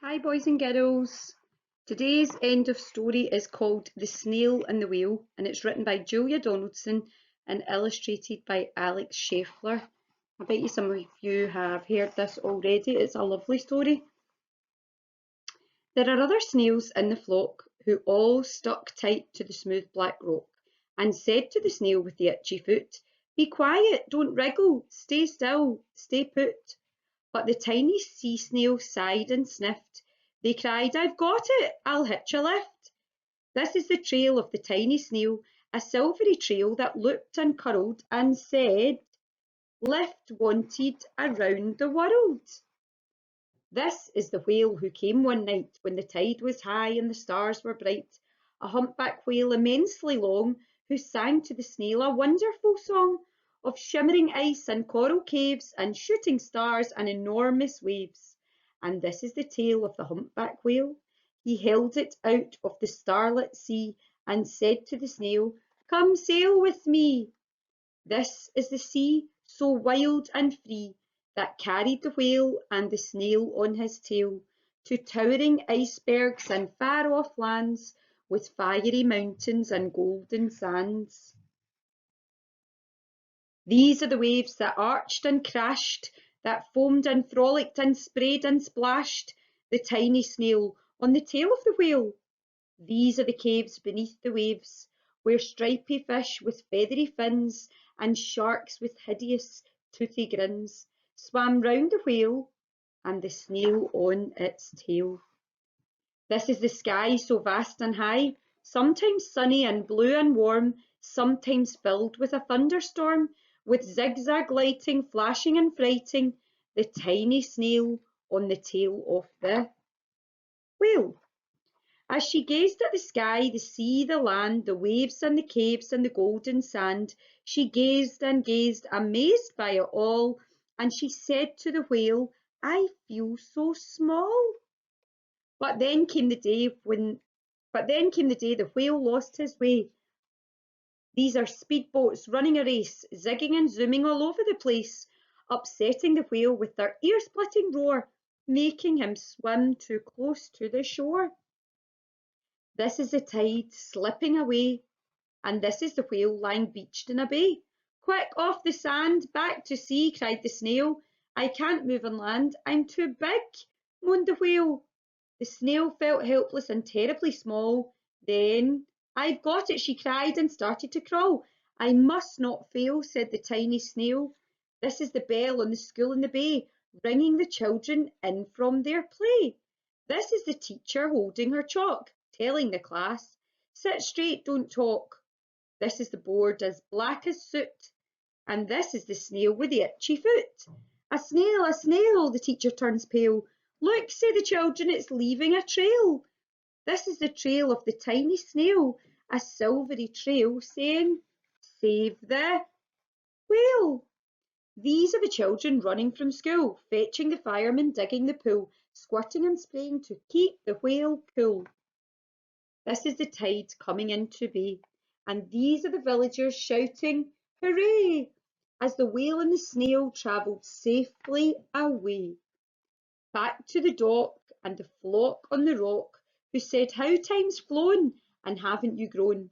Hi boys and girls. Today's end of story is called The Snail and the Whale, and it's written by Julia Donaldson and illustrated by Alex Scheffler. I bet you some of you have heard this already. It's a lovely story. There are other snails in the flock who all stuck tight to the smooth black rock and said to the snail with the itchy foot, "Be quiet, don't wriggle, stay still, stay put." But the tiny sea snail sighed and sniffed. They cried, "I've got it, I'll hitch a lift." This is the trail of the tiny snail, a silvery trail that looped and curled and said, "Lift wanted around the world." This is the whale who came one night when the tide was high and the stars were bright, a humpback whale immensely long, who sang to the snail a wonderful song of shimmering ice and coral caves and shooting stars and enormous waves. And this is the tale of the humpback whale. He held it out of the starlit sea and said to the snail, "Come sail with me." This is the sea, so wild and free, that carried the whale and the snail on his tail to towering icebergs and far-off lands with fiery mountains and golden sands. These are the waves that arched and crashed, that foamed and frolicked and sprayed and splashed the tiny snail on the tail of the whale. These are the caves beneath the waves, where stripy fish with feathery fins and sharks with hideous toothy grins swam round the whale and the snail on its tail. This is the sky so vast and high, sometimes sunny and blue and warm, sometimes filled with a thunderstorm, with zigzag lighting, flashing and frighting the tiny snail on the tail of the whale. As she gazed at the sky, the sea, the land, the waves and the caves and the golden sand, she gazed and gazed, amazed by it all, and she said to the whale, "I feel so small." But then came the day the whale lost his way. These are speedboats running a race, zigging and zooming all over the place, upsetting the whale with their ear-splitting roar, making him swim too close to the shore. This is the tide slipping away, and this is the whale lying beached in a bay. "Quick, off the sand, back to sea," cried the snail. "I can't move on land, I'm too big," moaned the whale. The snail felt helpless and terribly small. Then, "I've got it," she cried and started to crawl. "I must not fail," said the tiny snail. This is the bell on the school in the bay, ringing the children in from their play. This is the teacher holding her chalk, telling the class, "Sit straight, don't talk." This is the board as black as soot, and this is the snail with the itchy foot. A snail," the teacher turns pale. "Look," say the children, "it's leaving a trail." This is the trail of the tiny snail, a silvery trail saying, "Save the whale." These are the children running from school, fetching the firemen, digging the pool, squirting and spraying to keep the whale cool. This is the tide coming into bay, and these are the villagers shouting, "Hooray!" as the whale and the snail travelled safely away. Back to the dock and the flock on the rock, who said, "How time's flown, and haven't you grown?"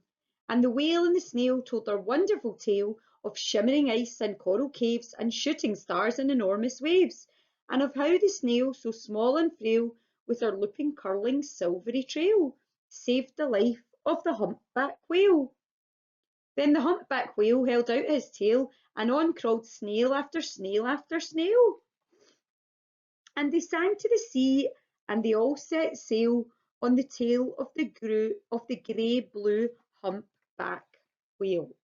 And the whale and the snail told their wonderful tale of shimmering ice and coral caves and shooting stars and enormous waves, and of how the snail, so small and frail, with her looping, curling, silvery trail, saved the life of the humpback whale. Then the humpback whale held out his tail, and on crawled snail after snail after snail. And they sang to the sea, and they all set sail on the tail of the grey-blue humpback whale.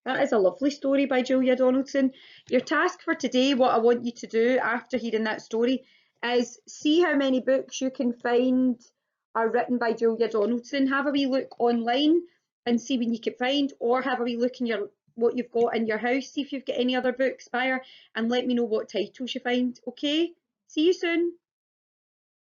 That is a lovely story by Julia Donaldson. Your task for today, what I want you to do after hearing that story, is see how many books you can find are written by Julia Donaldson. Have a wee look online and see what you can find, or have a wee look in what you've got in your house, see if you've got any other books by her, and let me know what titles you find. Okay, see you soon.